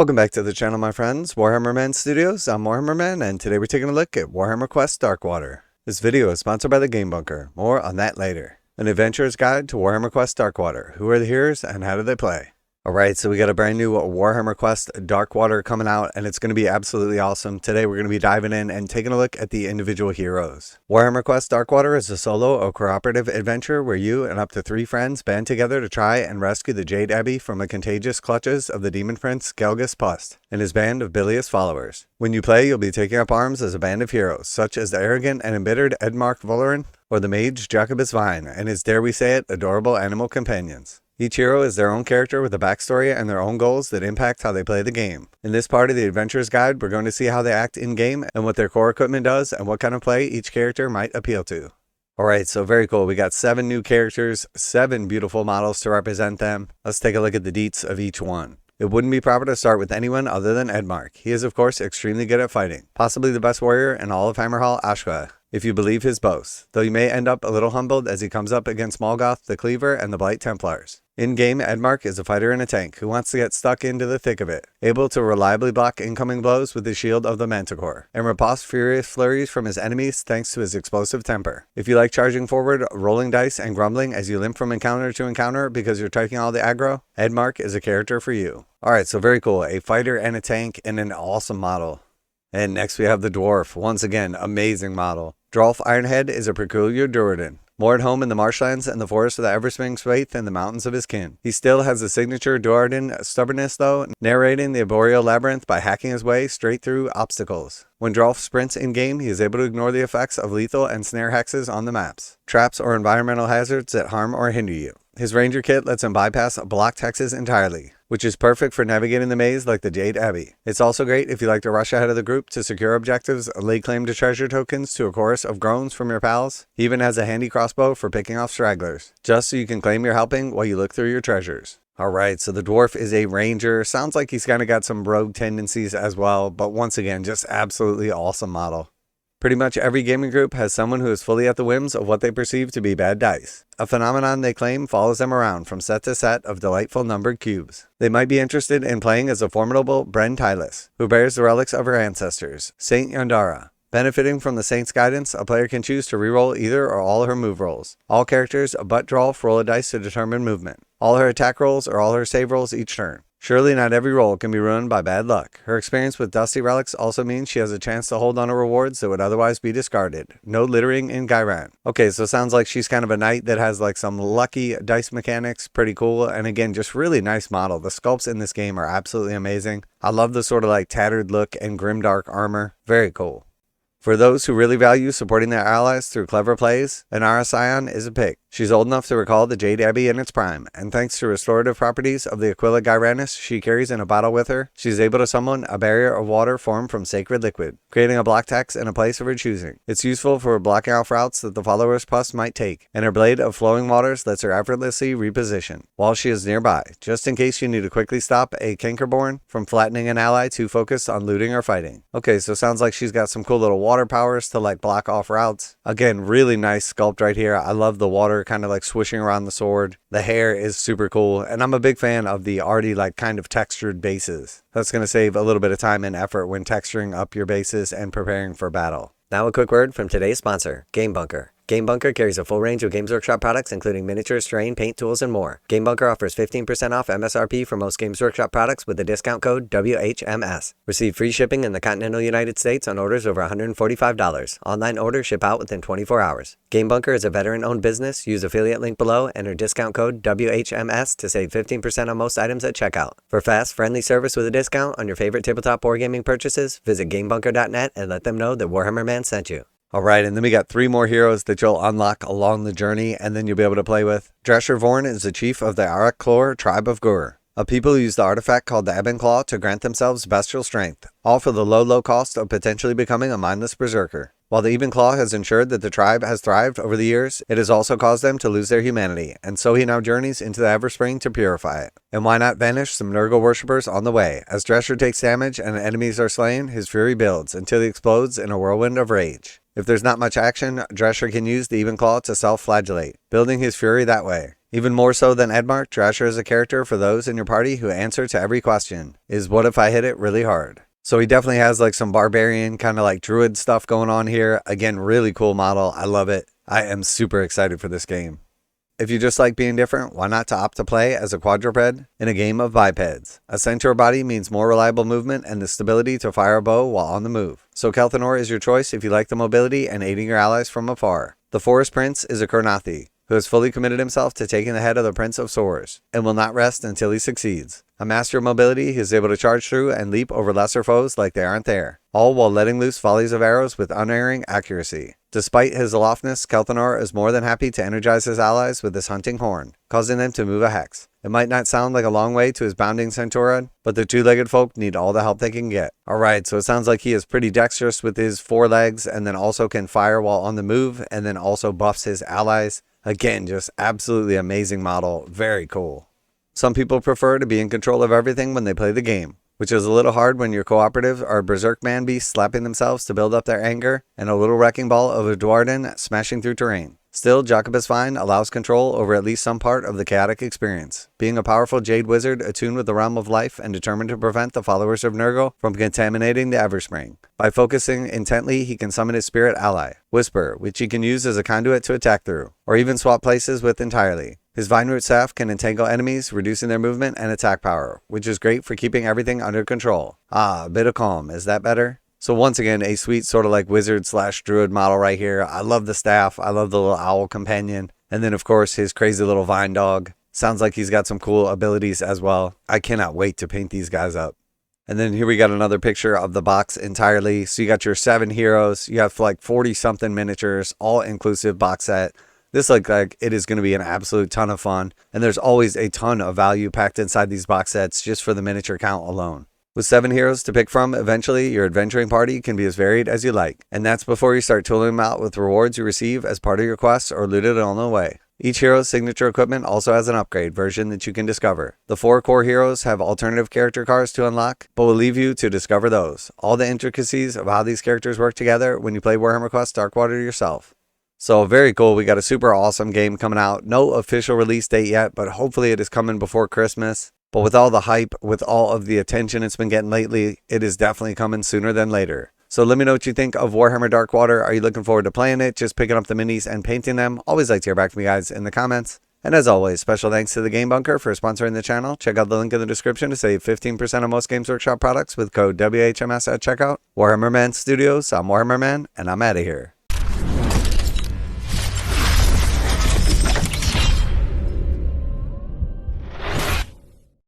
Welcome back to the channel, my friends. Warhammer Man Studios, I'm Warhammer Man, and today we're taking a look at Warhammer Quest Darkwater. This video is sponsored by the Game Bunker. More on that later. An adventurer's guide to Warhammer Quest Darkwater. Who are the heroes and how do they play? Alright, so we got a brand new Warhammer Quest Darkwater coming out, and it's going to be absolutely awesome. Today we're going to be diving in and taking a look at the individual heroes. Warhammer Quest Darkwater is a solo or cooperative adventure where you and up to 3 friends band together to try and rescue the Jade Abbey from the contagious clutches of the demon prince Gelgus Pust and his band of bilious followers. When you play, you'll be taking up arms as a band of heroes, such as the arrogant and embittered Edmark Volorin, or the mage Jacobus Vine and his, dare we say it, adorable animal companions. Each hero is their own character with a backstory and their own goals that impact how they play the game. In this part of the Adventurer's Guide, we're going to see how they act in-game and what their core equipment does and what kind of play each character might appeal to. Alright, so very cool. We got 7 new characters, 7 beautiful models to represent them. Let's take a look at the deets of each one. It wouldn't be proper to start with anyone other than Edmark. He is of course extremely good at fighting, possibly the best warrior in all of Hammerhall Ashka, if you believe his boasts, though you may end up a little humbled as he comes up against Morgoth the Cleaver and the Blight Templars. In-game, Edmark is a fighter and a tank who wants to get stuck into the thick of it, able to reliably block incoming blows with the shield of the Manticore, and riposte furious flurries from his enemies thanks to his explosive temper. If you like charging forward, rolling dice, and grumbling as you limp from encounter to encounter because you're taking all the aggro, Edmark is a character for you. Alright, so very cool. A fighter and a tank and an awesome model. And next we have the Dwarf. Once again, amazing model. Drolf Ironhead is a peculiar Duradin, more at home in the marshlands and the forests of the Everspring's faith and the mountains of his kin. He still has the signature Duradin stubbornness though, narrating the arboreal labyrinth by hacking his way straight through obstacles. When Drolf sprints in-game, he is able to ignore the effects of lethal and snare hexes on the maps, traps or environmental hazards that harm or hinder you. His Ranger kit lets him bypass blocked hexes entirely, which is perfect for navigating the maze like the Jade Abbey. It's also great if you like to rush ahead of the group to secure objectives, lay claim to treasure tokens to a chorus of groans from your pals. He even has a handy crossbow for picking off stragglers, just so you can claim you're helping while you look through your treasures. Alright, so the Dwarf is a Ranger. Sounds like he's kind of got some rogue tendencies as well, but once again, just absolutely awesome model. Pretty much every gaming group has someone who is fully at the whims of what they perceive to be bad dice. A phenomenon they claim follows them around from set to set of delightful numbered cubes. They might be interested in playing as a formidable Bren Tylus, who bears the relics of her ancestors, Saint Yandara. Benefiting from the Saint's guidance, a player can choose to reroll either or all her move rolls. All characters but Drolf roll a dice to determine movement. All her attack rolls or all her save rolls each turn. Surely not every roll can be ruined by bad luck. Her experience with dusty relics also means she has a chance to hold on to rewards that would otherwise be discarded. No littering in Gairan. Okay, so sounds like she's kind of a knight that has like some lucky dice mechanics. Pretty cool. And again, just really nice model. The sculpts in this game are absolutely amazing. I love the sort of like tattered look and grimdark armor. Very cool. For those who really value supporting their allies through clever plays, Inara Scion is a pick. She's old enough to recall the Jade Abbey in its prime, and thanks to restorative properties of the Aquila Gyranus she carries in a bottle with her, she's able to summon a barrier of water formed from sacred liquid, creating a block hex in a place of her choosing. It's useful for blocking off routes that the followers' pus might take, and her blade of flowing waters lets her effortlessly reposition while she is nearby, just in case you need to quickly stop a Cankerborn from flattening an ally too focused on looting or fighting. Okay, so sounds like she's got some cool little water powers to like block off routes. Again, really nice sculpt right here. I love the water kind of like swishing around the sword. The hair is super cool, and I'm a big fan of the already like kind of textured bases. That's going to save a little bit of time and effort when texturing up your bases and preparing for battle. Now a quick word from today's sponsor, Game Bunker. Game Bunker carries a full range of Games Workshop products including miniatures, terrain, paint tools, and more. Game Bunker offers 15% off MSRP for most Games Workshop products with the discount code WHMS. Receive free shipping in the continental United States on orders over $145. Online orders ship out within 24 hours. Game Bunker is a veteran-owned business. Use affiliate link below, enter discount code WHMS to save 15% on most items at checkout. For fast, friendly service with a discount on your favorite tabletop wargaming purchases, visit GameBunker.net and let them know that Warhammer Man sent you. Alright, and then we got 3 more heroes that you'll unlock along the journey and then you'll be able to play with. Dresher Vorn is the chief of the Arak tribe of Gur, a people who use the artifact called the Ebon Claw to grant themselves bestial strength, all for the low cost of potentially becoming a mindless berserker. While the Ebon Claw has ensured that the tribe has thrived over the years, it has also caused them to lose their humanity, and so he now journeys into the Everspring to purify it. And why not banish some Nurgle worshippers on the way? As Dresher takes damage and enemies are slain, his fury builds until he explodes in a whirlwind of rage. If there's not much action, Dresher can use the Ebon Claw to self-flagellate, building his fury that way. Even more so than Edmark, Drasher is a character for those in your party who answer to every question. Is what if I hit it really hard? So he definitely has like some barbarian kind of like druid stuff going on here. Again, really cool model. I love it. I am super excited for this game. If you just like being different, why not to opt to play as a quadruped in a game of bipeds? A centaur body means more reliable movement and the stability to fire a bow while on the move. So Kelthanor is your choice if you like the mobility and aiding your allies from afar. The Forest Prince is a Kurnathi, who has fully committed himself to taking the head of the Prince of Swords, and will not rest until he succeeds. A master of mobility, he is able to charge through and leap over lesser foes like they aren't there, all while letting loose volleys of arrows with unerring accuracy. Despite his aloftness, Kelthanor is more than happy to energize his allies with his hunting horn, causing them to move a hex. It might not sound like a long way to his bounding centauran, but the two-legged folk need all the help they can get. Alright, so it sounds like he is pretty dexterous with his 4 legs, and then also can fire while on the move, and then also buffs his allies. Again, just absolutely amazing model. Very cool. Some people prefer to be in control of everything when they play the game, which is a little hard when your cooperative are berserk man beasts slapping themselves to build up their anger, and a little wrecking ball of a Dwarden smashing through terrain. Still, Jacobus Fine allows control over at least some part of the chaotic experience, being a powerful Jade wizard attuned with the realm of life and determined to prevent the followers of Nurgle from contaminating the Everspring. By focusing intently, he can summon his spirit ally, Whisper, which he can use as a conduit to attack through, or even swap places with entirely. His Vine Root Staff can entangle enemies, reducing their movement and attack power, which is great for keeping everything under control. Ah, a bit of calm. Is that better? So once again, a sweet sort of like wizard / druid model right here. I love the staff. I love the little owl companion. And then of course his crazy little vine dog. Sounds like he's got some cool abilities as well. I cannot wait to paint these guys up. And then here we got another picture of the box entirely. So you got your 7 heroes. You have like 40 something miniatures, all inclusive box set. This looks like it is going to be an absolute ton of fun. And there's always a ton of value packed inside these box sets just for the miniature count alone. With 7 heroes to pick from, eventually your adventuring party can be as varied as you like. And that's before you start tooling them out with rewards you receive as part of your quests or looted on the way. Each hero's signature equipment also has an upgrade version that you can discover. The 4 core heroes have alternative character cards to unlock, but we'll leave you to discover those. All the intricacies of how these characters work together when you play Warhammer Quest Darkwater yourself. So very cool. We got a super awesome game coming out. No official release date yet, but hopefully it is coming before Christmas. But with all the hype, with all of the attention it's been getting lately, it is definitely coming sooner than later. So let me know what you think of Warhammer Darkwater. Are you looking forward to playing it, just picking up the minis and painting them? Always like to hear back from you guys in the comments. And as always, special thanks to the Game Bunker for sponsoring the channel. Check out the link in the description to save 15% on most Games Workshop products with code WHMS at checkout. Warhammer Man Studios, I'm Warhammer Man, and I'm out of here.